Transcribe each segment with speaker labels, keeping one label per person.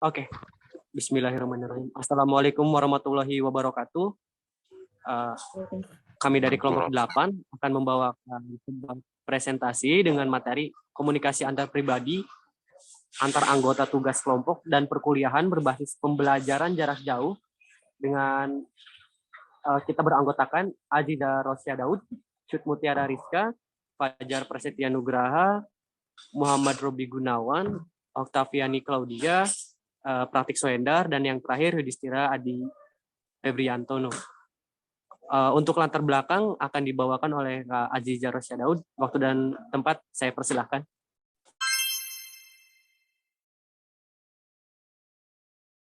Speaker 1: Oke, Bismillahirrahmanirrahim. Assalamualaikum warahmatullahi wabarakatuh. Eh, Kami dari kelompok 8 akan membawakan sebuah presentasi dengan materi komunikasi antar pribadi, antar anggota tugas kelompok, dan perkuliahan berbasis pembelajaran jarak jauh dengan kita beranggotakan Azida Rosya Daud, Cut Mutiara Rizka, Fajar Prasetya Nugraha, Muhammad Robi Gunawan, Oktaviani Claudia, Pratik Soendar, dan yang terakhir Yudhistira Adi Febriantono. Untuk latar belakang akan dibawakan oleh Kak Aziza Rosya Daud. Waktu dan tempat saya persilahkan.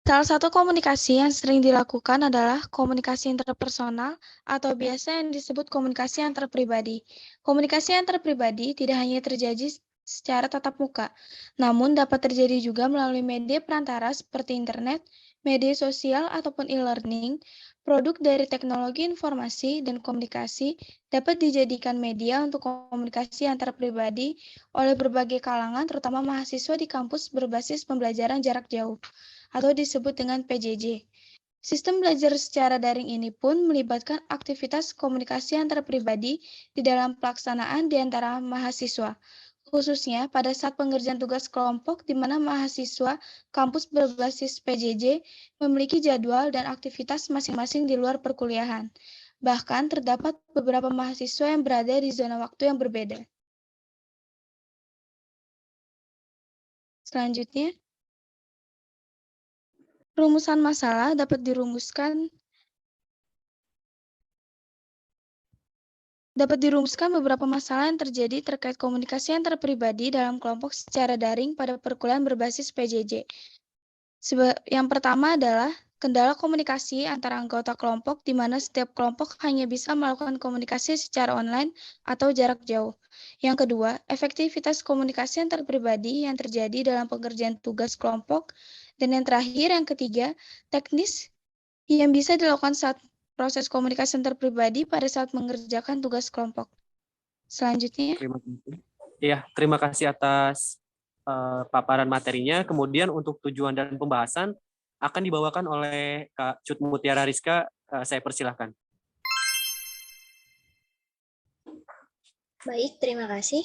Speaker 2: Salah satu komunikasi yang sering dilakukan adalah komunikasi interpersonal atau biasa yang disebut komunikasi antar pribadi. Komunikasi antar pribadi tidak hanya terjadi secara tatap muka, namun dapat terjadi juga melalui media perantara seperti internet, media sosial, ataupun e-learning. Produk dari teknologi informasi dan komunikasi dapat dijadikan media untuk komunikasi antar pribadi oleh berbagai kalangan, terutama mahasiswa di kampus berbasis pembelajaran jarak jauh atau disebut dengan PJJ. Sistem belajar secara daring ini pun melibatkan aktivitas komunikasi antar pribadi di dalam pelaksanaan di antara mahasiswa, khususnya pada saat pengerjaan tugas kelompok di mana mahasiswa kampus berbasis PJJ memiliki jadwal dan aktivitas masing-masing di luar perkuliahan. Bahkan terdapat beberapa mahasiswa yang berada di zona waktu yang berbeda. Selanjutnya, rumusan masalah dapat dirumuskan beberapa masalah yang terjadi terkait komunikasi antar pribadi dalam kelompok secara daring pada perkuliahan berbasis PJJ. Yang pertama adalah kendala komunikasi antara anggota kelompok di mana setiap kelompok hanya bisa melakukan komunikasi secara online atau jarak jauh. Yang kedua, efektivitas komunikasi antar pribadi yang terjadi dalam pengerjaan tugas kelompok. Dan yang terakhir, yang ketiga, teknis yang bisa dilakukan saat proses komunikasi antar pribadi pada saat mengerjakan tugas kelompok. Selanjutnya.
Speaker 1: Terima kasih atas paparan materinya. Kemudian untuk tujuan dan pembahasan akan dibawakan oleh Kak Cut Mutiara Rizka. Saya persilahkan.
Speaker 3: Baik, terima kasih.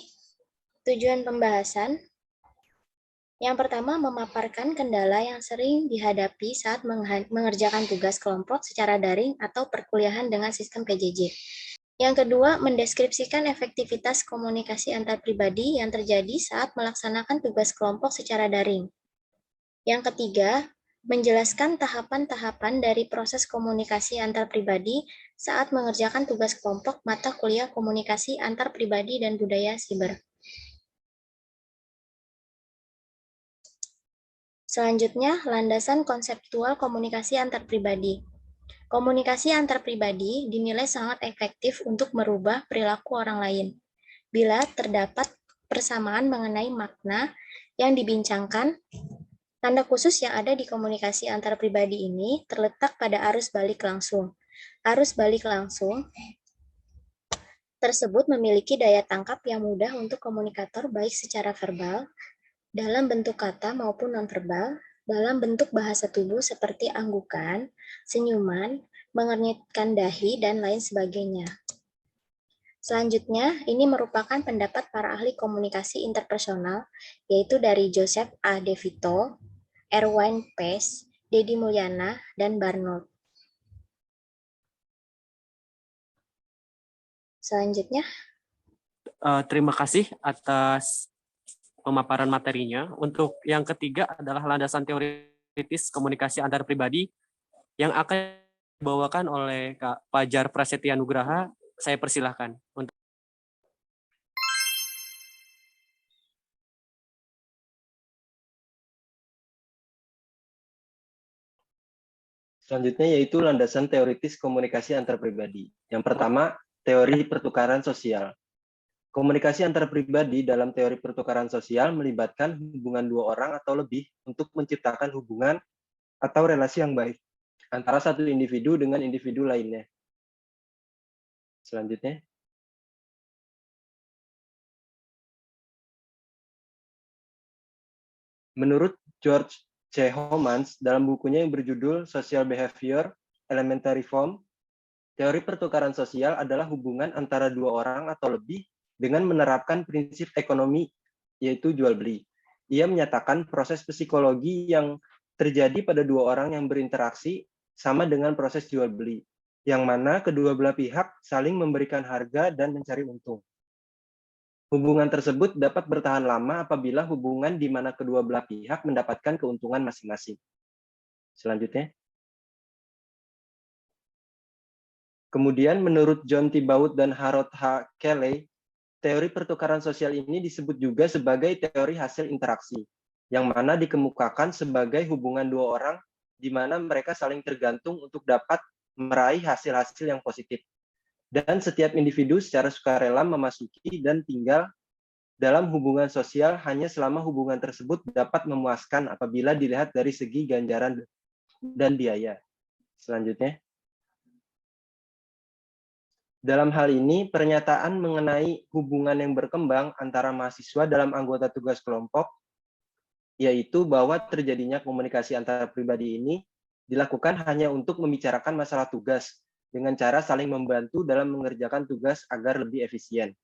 Speaker 3: Tujuan pembahasan. Yang pertama, memaparkan kendala yang sering dihadapi saat mengerjakan tugas kelompok secara daring atau perkuliahan dengan sistem PJJ. Yang kedua, mendeskripsikan efektivitas komunikasi antar pribadi yang terjadi saat melaksanakan tugas kelompok secara daring. Yang ketiga, menjelaskan tahapan-tahapan dari proses komunikasi antar pribadi saat mengerjakan tugas kelompok mata kuliah komunikasi antar pribadi dan budaya siber. Selanjutnya, landasan konseptual komunikasi antar pribadi. Komunikasi antar pribadi dinilai sangat efektif untuk merubah perilaku orang lain. Bila terdapat persamaan mengenai makna yang dibincangkan, tanda khusus yang ada di komunikasi antar pribadi ini terletak pada arus balik langsung. Arus balik langsung tersebut memiliki daya tangkap yang mudah untuk komunikator baik secara verbal, dalam bentuk kata maupun nonverbal, dalam bentuk bahasa tubuh seperti anggukan, senyuman, mengernyitkan dahi, dan lain sebagainya. Selanjutnya, ini merupakan pendapat para ahli komunikasi interpersonal, yaitu dari Joseph A. DeVito, Erwin Pace, Dedi Mulyana, dan Barnold. Selanjutnya.
Speaker 1: Terima kasih atas pemaparan materinya. Untuk yang ketiga adalah landasan teoritis komunikasi antar pribadi yang akan dibawakan oleh Kak Fajar Prasetya Nugraha. Saya persilahkan.
Speaker 4: Selanjutnya yaitu landasan teoritis komunikasi antar pribadi. Yang pertama, teori pertukaran sosial. Komunikasi antar pribadi dalam teori pertukaran sosial melibatkan hubungan dua orang atau lebih untuk menciptakan hubungan atau relasi yang baik antara satu individu dengan individu lainnya. Selanjutnya. Menurut George C. Homans dalam bukunya yang berjudul Social Behavior, Elementary Form, teori pertukaran sosial adalah hubungan antara dua orang atau lebih dengan menerapkan prinsip ekonomi, yaitu jual beli. Ia menyatakan proses psikologi yang terjadi pada dua orang yang berinteraksi sama dengan proses jual beli, yang mana kedua belah pihak saling memberikan harga dan mencari untung. Hubungan tersebut dapat bertahan lama apabila hubungan di mana kedua belah pihak mendapatkan keuntungan masing-masing. Selanjutnya. Kemudian menurut John Tibaut dan Harold H. Kelly, teori pertukaran sosial ini disebut juga sebagai teori hasil interaksi, yang mana dikemukakan sebagai hubungan dua orang di mana mereka saling tergantung untuk dapat meraih hasil-hasil yang positif. Dan setiap individu secara sukarela memasuki dan tinggal dalam hubungan sosial hanya selama hubungan tersebut dapat memuaskan apabila dilihat dari segi ganjaran dan biaya. Selanjutnya. Dalam hal ini, pernyataan mengenai hubungan yang berkembang antara mahasiswa dalam anggota tugas kelompok, yaitu bahwa terjadinya komunikasi antar pribadi ini dilakukan hanya untuk membicarakan masalah tugas, dengan cara saling membantu dalam mengerjakan tugas agar lebih efisien.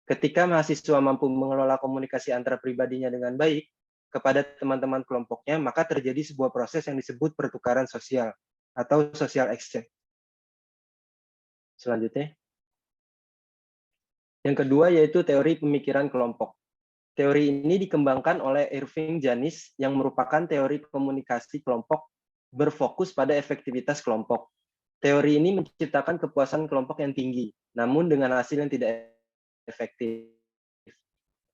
Speaker 4: Ketika mahasiswa mampu mengelola komunikasi antar pribadinya dengan baik kepada teman-teman kelompoknya, maka terjadi sebuah proses yang disebut pertukaran sosial atau social exchange. Selanjutnya. Yang kedua yaitu teori pemikiran kelompok. Teori ini dikembangkan oleh Irving Janis yang merupakan teori komunikasi kelompok berfokus pada efektivitas kelompok. Teori ini menciptakan kepuasan kelompok yang tinggi, namun dengan hasil yang tidak efektif.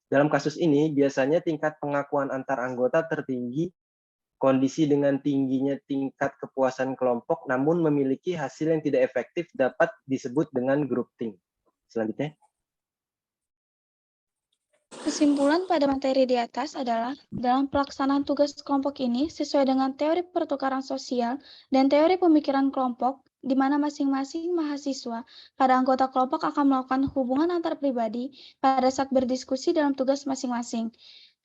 Speaker 4: Dalam kasus ini, biasanya tingkat pengakuan antar anggota tertinggi, kondisi dengan tingginya tingkat kepuasan kelompok, namun memiliki hasil yang tidak efektif dapat disebut dengan groupthink. Selanjutnya.
Speaker 2: Kesimpulan pada materi di atas adalah, dalam pelaksanaan tugas kelompok ini sesuai dengan teori pertukaran sosial dan teori pemikiran kelompok, di mana masing-masing mahasiswa pada anggota kelompok akan melakukan hubungan antar pribadi pada saat berdiskusi dalam tugas masing-masing.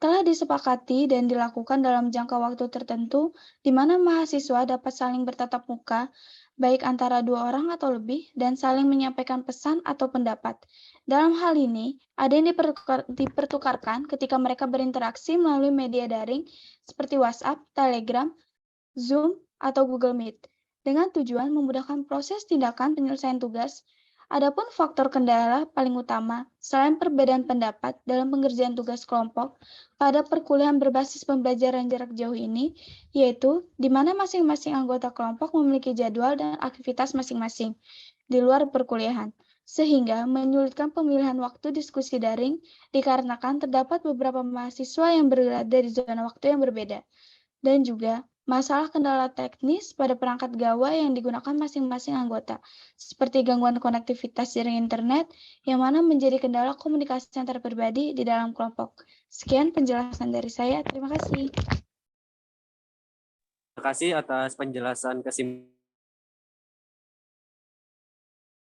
Speaker 2: Telah disepakati dan dilakukan dalam jangka waktu tertentu, di mana mahasiswa dapat saling bertatap muka, baik antara dua orang atau lebih, dan saling menyampaikan pesan atau pendapat. Dalam hal ini, ada yang dipertukarkan ketika mereka berinteraksi melalui media daring seperti WhatsApp, Telegram, Zoom, atau Google Meet, dengan tujuan memudahkan proses tindakan penyelesaian tugas. Adapun faktor kendala paling utama, selain perbedaan pendapat dalam pengerjaan tugas kelompok pada perkuliahan berbasis pembelajaran jarak jauh ini, yaitu di mana masing-masing anggota kelompok memiliki jadwal dan aktivitas masing-masing di luar perkuliahan, sehingga menyulitkan pemilihan waktu diskusi daring dikarenakan terdapat beberapa mahasiswa yang berada di zona waktu yang berbeda, dan juga masalah kendala teknis pada perangkat gawai yang digunakan masing-masing anggota, seperti gangguan konektivitas jaring internet, yang mana menjadi kendala komunikasi antar pribadi di dalam kelompok. Sekian penjelasan dari saya, terima kasih.
Speaker 1: Terima kasih atas penjelasan kesimpulan.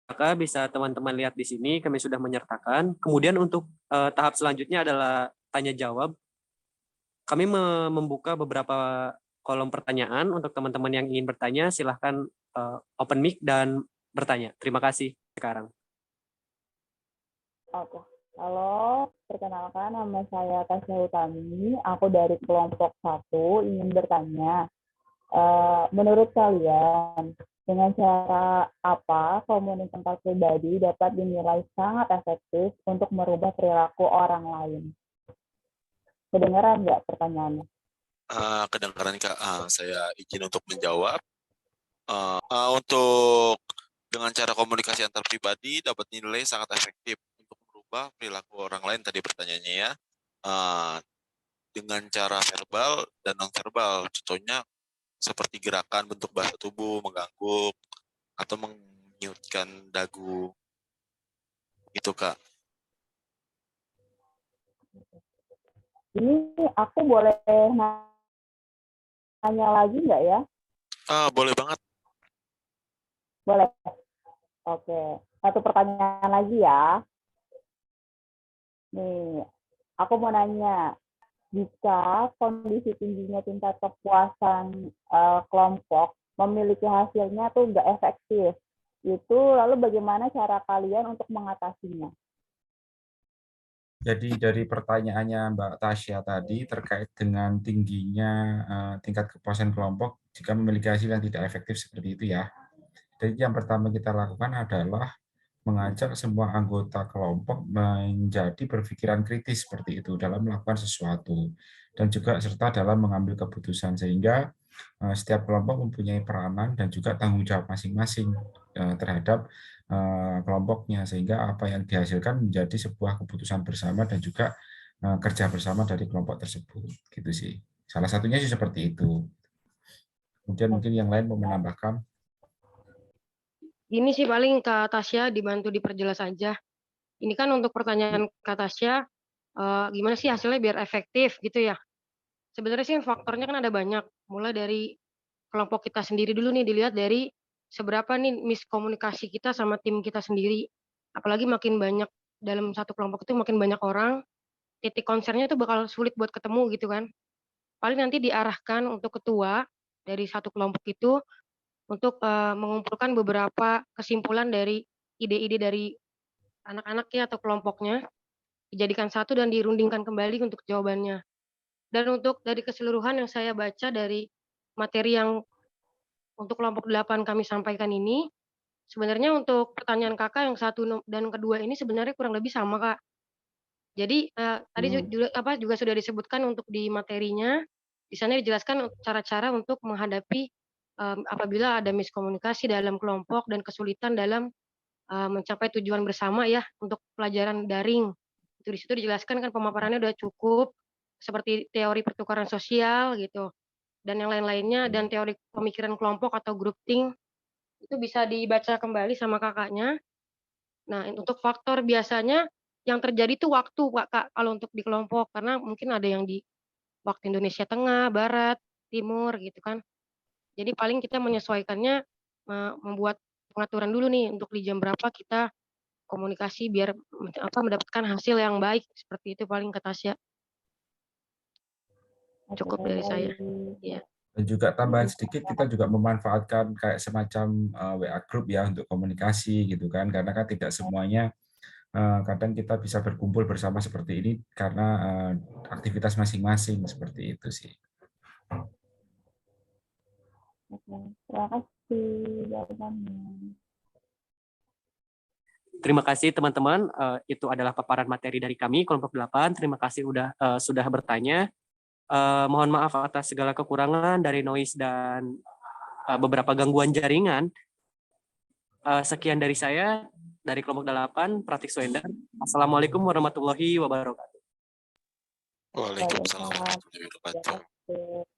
Speaker 1: Maka bisa teman-teman lihat di sini kami sudah menyertakan. Kemudian untuk tahap selanjutnya adalah tanya jawab. Kami membuka beberapa kolom pertanyaan untuk teman-teman yang ingin bertanya. Silahkan open mic dan bertanya. Terima kasih sekarang.
Speaker 5: Oke. Halo, perkenalkan nama saya Tasya Utami. Aku dari kelompok 1 ingin bertanya. Menurut kalian, dengan cara apa komunikasi antar pribadi dapat dinilai sangat efektif untuk merubah perilaku orang lain? Kedengaran nggak pertanyaannya?
Speaker 6: Kedengaran Kak, saya izin untuk menjawab. Untuk dengan cara komunikasi antar pribadi dapat dinilai sangat efektif untuk merubah perilaku orang lain tadi pertanyaannya ya. Dengan cara verbal dan non verbal, contohnya seperti gerakan bentuk bahasa tubuh, mengangguk, atau menyiutkan dagu. Gitu, Kak.
Speaker 5: Ini aku boleh nanya lagi nggak ya?
Speaker 6: Boleh banget.
Speaker 5: Boleh. Oke. Satu pertanyaan lagi ya. Nih, aku mau nanya. jika kondisi tingginya tingkat kepuasan kelompok memiliki hasilnya tuh nggak efektif, itu lalu bagaimana cara kalian untuk mengatasinya?
Speaker 7: Jadi dari pertanyaannya Mbak Tasya tadi terkait dengan tingginya tingkat kepuasan kelompok jika memiliki hasil yang tidak efektif seperti itu ya. Jadi yang pertama kita lakukan adalah mengajak semua anggota kelompok menjadi berpikiran kritis seperti itu dalam melakukan sesuatu dan juga serta dalam mengambil keputusan sehingga setiap kelompok mempunyai peranan dan juga tanggung jawab masing-masing terhadap kelompoknya sehingga apa yang dihasilkan menjadi sebuah keputusan bersama dan juga kerja bersama dari kelompok tersebut gitu sih. Salah satunya sih seperti itu. Kemudian mungkin yang lain mau menambahkan.
Speaker 8: Ini sih paling Kak Tasya dibantu diperjelas aja. Ini kan untuk pertanyaan Kak Tasya, gimana sih hasilnya biar efektif gitu ya. Sebenarnya sih faktornya kan ada banyak. Mulai dari kelompok kita sendiri dulu nih, dilihat dari seberapa nih miskomunikasi kita sama tim kita sendiri. Apalagi makin banyak dalam satu kelompok itu makin banyak orang, titik konsernya itu bakal sulit buat ketemu gitu kan. Paling nanti diarahkan untuk ketua dari satu kelompok itu untuk mengumpulkan beberapa kesimpulan dari ide-ide dari anak-anaknya atau kelompoknya, dijadikan satu dan dirundingkan kembali untuk jawabannya. Dan untuk dari keseluruhan yang saya baca dari materi yang untuk kelompok 8 kami sampaikan ini, sebenarnya untuk pertanyaan kakak yang 1 dan kedua ini sebenarnya kurang lebih sama, Kak. Jadi tadi juga sudah disebutkan untuk di materinya, di sana dijelaskan cara-cara untuk menghadapi apabila ada miskomunikasi dalam kelompok dan kesulitan dalam mencapai tujuan bersama ya untuk pelajaran daring. Itu di situ dijelaskan kan pemaparannya udah cukup seperti teori pertukaran sosial gitu dan yang lain-lainnya dan teori pemikiran kelompok atau group think itu bisa dibaca kembali sama kakaknya. Nah, untuk faktor biasanya yang terjadi itu waktu Kak kalau untuk di kelompok karena mungkin ada yang di waktu Indonesia Tengah, Barat, Timur gitu kan. Jadi paling kita menyesuaikannya membuat pengaturan dulu nih untuk di jam berapa kita komunikasi biar mendapatkan hasil yang baik seperti itu paling Kak Tasya. Cukup dari saya. Ya.
Speaker 7: Dan juga tambahan sedikit kita juga memanfaatkan kayak semacam WA group ya untuk komunikasi gitu kan karena kan tidak semuanya kadang kita bisa berkumpul bersama seperti ini karena aktivitas masing-masing seperti itu sih.
Speaker 5: Terima kasih jawabannya.
Speaker 1: Terima kasih teman-teman. Itu adalah paparan materi dari kami kelompok 8. Terima kasih sudah bertanya. Mohon maaf atas segala kekurangan dari noise dan beberapa gangguan jaringan. Sekian dari saya dari kelompok 8 Pratik Swendar. Assalamualaikum warahmatullahi wabarakatuh.
Speaker 6: Waalaikumsalam warahmatullahi wabarakatuh.